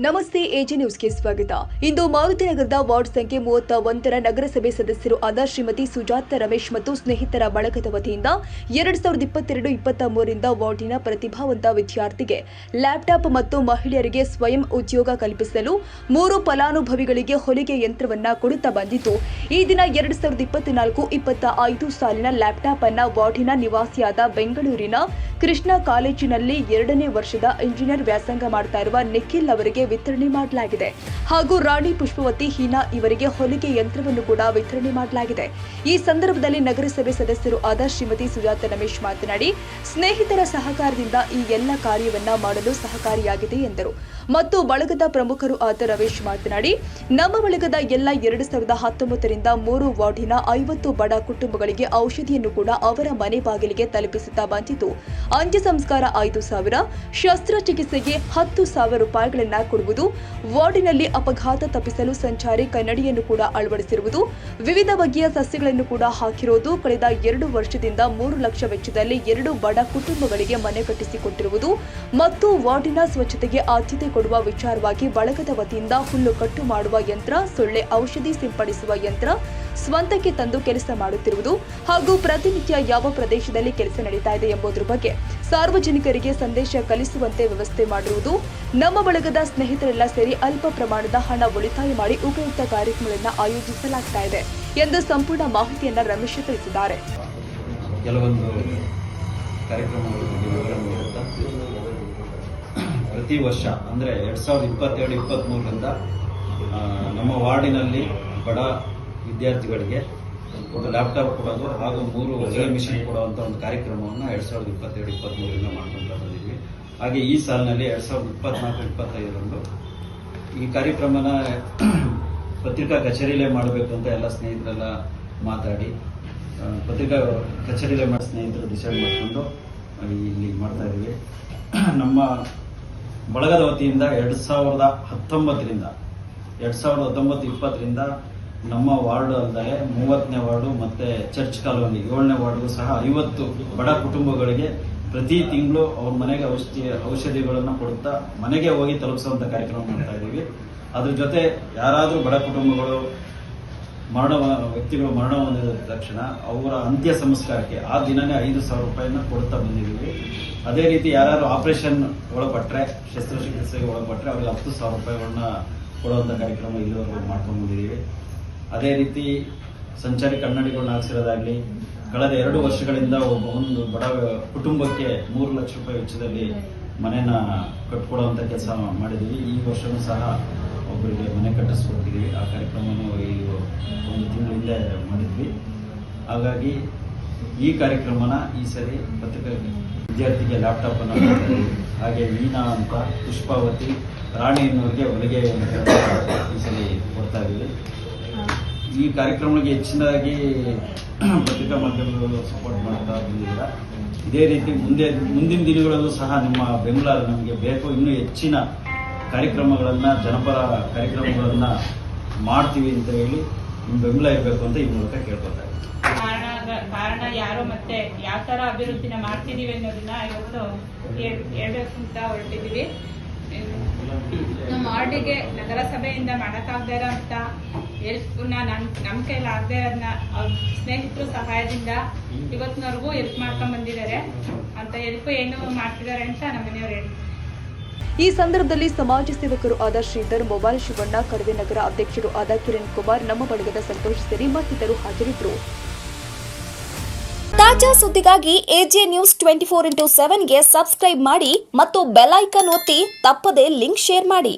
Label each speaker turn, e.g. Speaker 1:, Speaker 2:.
Speaker 1: ನಮಸ್ತೆ ಎಜೆ ನ್ಯೂಸ್ಗೆ ಸ್ವಾಗತ. ಇಂದು ಮಾರುತಿನಗರದ ವಾರ್ಡ್ ಸಂಖ್ಯೆ 31ರ ನಗರಸಭೆ ಸದಸ್ಯರು ಆದ ಶ್ರೀಮತಿ ಸುಜಾತ ರಮೇಶ್ ಮತ್ತು ಸ್ನೇಹಿತರ ಬಳಗದ ವತಿಯಿಂದ 2022-23 ರಿಂದ ವಾರ್ಡಿನ ಪ್ರತಿಭಾವಂತ ವಿದ್ಯಾರ್ಥಿಗೆ ಲ್ಯಾಪ್ಟಾಪ್ ಮತ್ತು ಮಹಿಳೆಯರಿಗೆ ಸ್ವಯಂ ಉದ್ಯೋಗ ಕಲ್ಪಿಸಲು 3 ಫಲಾನುಭವಿಗಳಿಗೆ ಹೊಲಿಗೆ ಯಂತ್ರವನ್ನ ಕೊಡುತ್ತಾ ಬಂದಿದ್ದು, ಈ ದಿನ 2024-25 ಸಾಲಿನ ಲ್ಯಾಪ್ಟಾಪ್ ಅನ್ನ ವಾರ್ಡಿನ ನಿವಾಸಿಯಾದ ಬೆಂಗಳೂರಿನ ಕೃಷ್ಣ ಕಾಲೇಜಿನಲ್ಲಿ 2ನೇ ವರ್ಷದ ಇಂಜಿನಿಯರ್ ವ್ಯಾಸಂಗ ಮಾಡ್ತಾ ಇರುವ ನಿಖಿಲ್ ಅವರಿಗೆ ವಿತರಣೆ ಮಾಡಲಾಗಿದೆ. ಹಾಗೂ ರಾಣಿ ಪುಷ್ಪವತಿ ಹೀನಾ ಇವರಿಗೆ ಹೊಲಿಗೆ ಯಂತ್ರವನ್ನು ಕೂಡ ವಿತರಣೆ ಮಾಡಲಾಗಿದೆ. ಈ ಸಂದರ್ಭದಲ್ಲಿ ನಗರಸಭೆ ಸದಸ್ಯರು ಆದ ಶ್ರೀಮತಿ ಸುಜಾತ ರಮೇಶ್ ಮಾತನಾಡಿ, ಸ್ನೇಹಿತರ ಸಹಕಾರದಿಂದ ಈ ಎಲ್ಲ ಕಾರ್ಯವನ್ನ ಮಾಡಲು ಸಹಕಾರಿಯಾಗಿದೆ ಎಂದರು. ಮತ್ತು ಬಳಗದ ಪ್ರಮುಖರು ಆದ ರಮೇಶ್ ಮಾತನಾಡಿ, ನಮ್ಮ ಬಳಗದ ಎಲ್ಲ 2019 ರಿಂದ 3 ವಾರ್ಡಿನ 50 ಬಡ ಕುಟುಂಬಗಳಿಗೆ ಔಷಧಿಯನ್ನು ಕೂಡ ಅವರ ಮನೆ ಬಾಗಿಲಿಗೆ ತಲುಪಿಸುತ್ತಾ ಬಂದಿದ್ದು, ಅಂತ್ಯ ಸಂಸ್ಕಾರ 5,000, ಶಸ್ತ್ರಚಿಕಿತ್ಸೆಗೆ 10,000 ರೂಪಾಯಿಗಳನ್ನು ಕೊಡುವುದು, ವಾರ್ಡಿನಲ್ಲಿ ಅಪಘಾತ ತಪ್ಪಿಸಲು ಸಂಚಾರಿ ಕನ್ನಡಿಯನ್ನು ಕೂಡ ಅಳವಡಿಸಿರುವುದು, ವಿವಿಧ ಬಗೆಯ ಸಸ್ಯಗಳನ್ನು ಕೂಡ ಹಾಕಿರುವುದು, ಕಳೆದ 2 ವರ್ಷದಿಂದ 3 ಲಕ್ಷ ವೆಚ್ಚದಲ್ಲಿ 2 ಬಡ ಕುಟುಂಬಗಳಿಗೆ ಮನೆ ಕಟ್ಟಿಸಿಕೊಟ್ಟಿರುವುದು ಮತ್ತು ವಾರ್ಡಿನ ಸ್ವಚ್ಛತೆಗೆ ಆದ್ಯತೆ ಕೊಡುವ ವಿಚಾರವಾಗಿ ಬಳಗದ ವತಿಯಿಂದ ಹುಲ್ಲು ಕಟ್ಟು ಮಾಡುವ ಯಂತ್ರ, ಸೊಳ್ಳೆ ಔಷಧಿ ಸಿಂಪಡಿಸುವ ಯಂತ್ರ ಸ್ವಂತಕ್ಕೆ ತಂದು ಕೆಲಸ ಮಾಡುತ್ತಿರುವುದು ಹಾಗೂ ಪ್ರತಿನಿತ್ಯ ಯಾವ ಪ್ರದೇಶದಲ್ಲಿ ಕೆಲಸ ನಡೀತಾ ಇದೆ ಎಂಬುದರ ಬಗ್ಗೆ ಸಾರ್ವಜನಿಕರಿಗೆ ಸಂದೇಶ ಕಲಿಸುವಂತೆ ವ್ಯವಸ್ಥೆ ಮಾಡಿರುವುದು, ನಮ್ಮ ಬಳಗದ ಸ್ನೇಹಿತರೆಲ್ಲ ಸೇರಿ ಅಲ್ಪ ಪ್ರಮಾಣದ ಹಣ ಉಳಿತಾಯ ಮಾಡಿ ಉಪಯುಕ್ತ ಕಾರ್ಯಕ್ರಮಗಳನ್ನು ಆಯೋಜಿಸಲಾಗ್ತಾ ಇದೆ ಎಂದು ಸಂಪೂರ್ಣ ಮಾಹಿತಿಯನ್ನು ರಮೇಶ್ ತಿಳಿಸಿದ್ದಾರೆ.
Speaker 2: ಕೆಲವೊಂದು ಕಾರ್ಯಕ್ರಮಗಳ ಬಗ್ಗೆ ವಿವರ ನೀಡುತ್ತಾ ಪ್ರತಿ ವರ್ಷ ಅಂದರೆ 2022-23ರಿಂದ ನಮ್ಮ ವಾರ್ಡಿನಲ್ಲಿ ಬಡ ವಿದ್ಯಾರ್ಥಿಗಳಿಗೆ ಒಂದು ಲ್ಯಾಪ್ಟಾಪ್ ಕೊಡೋದು ಹಾಗೂ 3 ಹೊಲಿಗೆ ಮಿಷನ್ ಕೊಡುವಂಥ ಒಂದು ಕಾರ್ಯಕ್ರಮವನ್ನು 2022-23ರಿಂದ ಮಾಡ್ಕೊಂಡು ಬಂದಿದ್ವಿ. ಹಾಗೆ ಈ ಸಾಲಿನಲ್ಲಿ 2024-25ರಂದು ಈ ಕಾರ್ಯಕ್ರಮನ ಪತ್ರಿಕಾ ಕಚೇರಿಯಲ್ಲೇ ಮಾಡಬೇಕು ಅಂತ ಎಲ್ಲ ಸ್ನೇಹಿತರೆಲ್ಲ ಮಾತಾಡಿ ಪತ್ರಿಕಾ ಕಚೇರಿಯಲ್ಲೇ ಮಾಡಿ ಸ್ನೇಹಿತರು ಡಿಸೈಡ್ ಮಾಡಿಕೊಂಡು ಇಲ್ಲಿ ಮಾಡ್ತಾ ಇದ್ದೀವಿ. ನಮ್ಮ ಬಳಗದ ವತಿಯಿಂದ 2019ರಿಂದ 2019-20ರಿಂದ ನಮ್ಮ ವಾರ್ಡ್ ಅಲ್ಲದೆ 30ನೇ ವಾರ್ಡು ಮತ್ತೆ ಚರ್ಚ್ ಕಾಲೋನಿ 7ನೇ ವಾರ್ಡ್ಗೂ ಸಹ 50 ಬಡ ಕುಟುಂಬಗಳಿಗೆ ಪ್ರತಿ ತಿಂಗಳು ಅವ್ರ ಮನೆಗೆ ಔಷಧಿಗಳನ್ನು ಕೊಡುತ್ತಾ ಮನೆಗೆ ಹೋಗಿ ತಲುಪಿಸುವಂತ ಕಾರ್ಯಕ್ರಮ ಮಾಡ್ತಾ ಇದ್ದೀವಿ. ಅದ್ರ ಜೊತೆ ಯಾರಾದರೂ ಬಡ ಕುಟುಂಬಗಳು ವ್ಯಕ್ತಿಗಳು ಮರಣ ಹೊಂದಿದ ತಕ್ಷಣ ಅವರ ಅಂತ್ಯ ಸಂಸ್ಕಾರಕ್ಕೆ ಆ ದಿನನೇ 5,000 ರೂಪಾಯಿನ ಕೊಡುತ್ತಾ ಬಂದಿದ್ದೀವಿ. ಅದೇ ರೀತಿ ಯಾರು ಆಪರೇಷನ್ ಒಳಪಟ್ರೆ, ಶಸ್ತ್ರಚಿಕಿತ್ಸೆಗೆ ಒಳಪಟ್ರೆ ಅವರಿಗೆ 10,000 ರೂಪಾಯಿಗಳನ್ನ ಕೊಡುವಂತ ಕಾರ್ಯಕ್ರಮ ಇಲ್ಲಿವರೆಗೂ ಮಾಡ್ಕೊಂಡು ಬಂದಿದ್ದೀವಿ. ಅದೇ ರೀತಿ ಸಂಚಾರಿ ಕನ್ನಡಿಗಳನ್ನ ಹಾಕ್ಸಿರೋದಾಗ್ಲಿ, ಕಳೆದ 2 ವರ್ಷಗಳಿಂದ ಒಂದು ಬಡ ಕುಟುಂಬಕ್ಕೆ 3 ಲಕ್ಷ ರೂಪಾಯಿ ವೆಚ್ಚದಲ್ಲಿ ಮನೆನ ಕಟ್ಕೊಡುವಂತ ಕೆಲಸ ಮಾಡಿದ್ದೀವಿ. ಈ ವರ್ಷವೂ ಸಹ ಒಬ್ಬರಿಗೆ ಮನೆ ಕಟ್ಟಿಸ್ಕೊಡ್ತಿದ್ದೀವಿ. ಆ ಕಾರ್ಯಕ್ರಮವನ್ನು ಈ 1 ತಿಂಗಳ ಹಿಂದೆ ಮಾಡಿದ್ವಿ. ಹಾಗಾಗಿ ಈ ಕಾರ್ಯಕ್ರಮನ ಈ ಸರಿ ಪತ್ರಿಕಾ ವಿದ್ಯಾರ್ಥಿಗೆ ಲ್ಯಾಪ್ಟಾಪ್ ಅನ್ನು ಕೊಡ್ತೀವಿ. ಹಾಗೆ ಮೀನಾ ಅಂತ ಪುಷ್ಪಾವತಿ ರಾಣಿ ಅನ್ನೋರಿಗೆ ಹೊಲಿಗೆ ಈ ಸರಿ ಕೊಡ್ತಾ ಇದ್ದೀವಿ. ಈ ಕಾರ್ಯಕ್ರಮಕ್ಕೆ ಹೆಚ್ಚಿನದಾಗಿ ಪತ್ರಿಕಾ ಮಾಧ್ಯಮಗಳು ಸಪೋರ್ಟ್ ಮಾಡ್ತಾ ಬಂದಿದ್ದೀರಾ. ಇದೇ ರೀತಿ ಮುಂದಿನ ದಿನಗಳಲ್ಲೂ ಸಹ ನಿಮ್ಮ ಬೆಂಬಲ ನಮಗೆ ಬೇಕು. ಇನ್ನೂ ಹೆಚ್ಚಿನ ಕಾರ್ಯಕ್ರಮಗಳನ್ನು, ಜನಪರ ಕಾರ್ಯಕ್ರಮಗಳನ್ನು ಮಾಡ್ತೀವಿ ಅಂತ ಹೇಳಿ ನಿಮ್ಮ ಬೆಂಬಲ ಇರಬೇಕು ಅಂತ ಈ ಮೂಲಕ ಕೇಳ್ಕೊತಾ ಇದ್ದೀವಿ.
Speaker 3: ಕಾರಣ ಯಾರು ಮತ್ತೆ ಯಾವ ತರ ಅಭಿವೃದ್ಧಿನ ಮಾಡ್ತಿದೀವಿ ಅನ್ನೋದನ್ನ ಇವತ್ತು ಹೇಳ್ಬೇಕು ಅಂತ ಹೊರಟಿದೀವಿ. ನಮ್ಮ ವಾರ್ಡಿಗೆ ನಗರಸಭೆಯಿಂದ ಮಾಡಕ್ಕಾಗದೇ ಇರೋಂಥ ಹೆಲ್ಪ್ನ ನಮ್ಮ ಕೈಲಿ ಆಗದೆ ಇರೋದನ್ನ ಅವ್ರ ಸ್ನೇಹಿತರು ಸಹಾಯದಿಂದ ಇವತ್ತಿನವರೆಗೂ ಹೆಲ್ಪ್ ಮಾಡ್ಕೊಂಡ್ ಬಂದಿದ್ದಾರೆ. ಅಂತ ಹೆಲ್ಪ್ ಏನು ಮಾಡ್ತಿದ್ದಾರೆ ಅಂತ ನಮ್ಮ ಮನೆಯವರು ಹೇಳ್ತಾರೆ.
Speaker 1: ಈ ಸಂದರ್ಭದಲ್ಲಿ ಸಮಾಜ ಸೇವಕರು ಆದ ಶ್ರೀಧರ್, ಮೊಬೈಲ್ ಶಿವಣ್ಣ, ಕಡವೆ ನಗರ ಅಧ್ಯಕ್ಷರು ಆದ ಕಿರಣ್ ಕುಮಾರ್, ನಮ್ಮ ಬಳಗದ ಸಂತೋಷ್ ಸೇರಿ ಮತ್ತಿತರರು ಹಾಜರಿದ್ದರು.
Speaker 4: ತಾಜಾ ಸುದ್ದಿಗಾಗಿ ಎಜೆ ನ್ಯೂಸ್ 24x7ಗೆ ಸಬ್ಸ್ಕ್ರೈಬ್ ಮಾಡಿ ಮತ್ತು ಬೆಲ್ ಐಕಾನ್ ಒತ್ತಿ ತಪ್ಪದೇ ಲಿಂಕ್ ಶೇರ್ ಮಾಡಿ.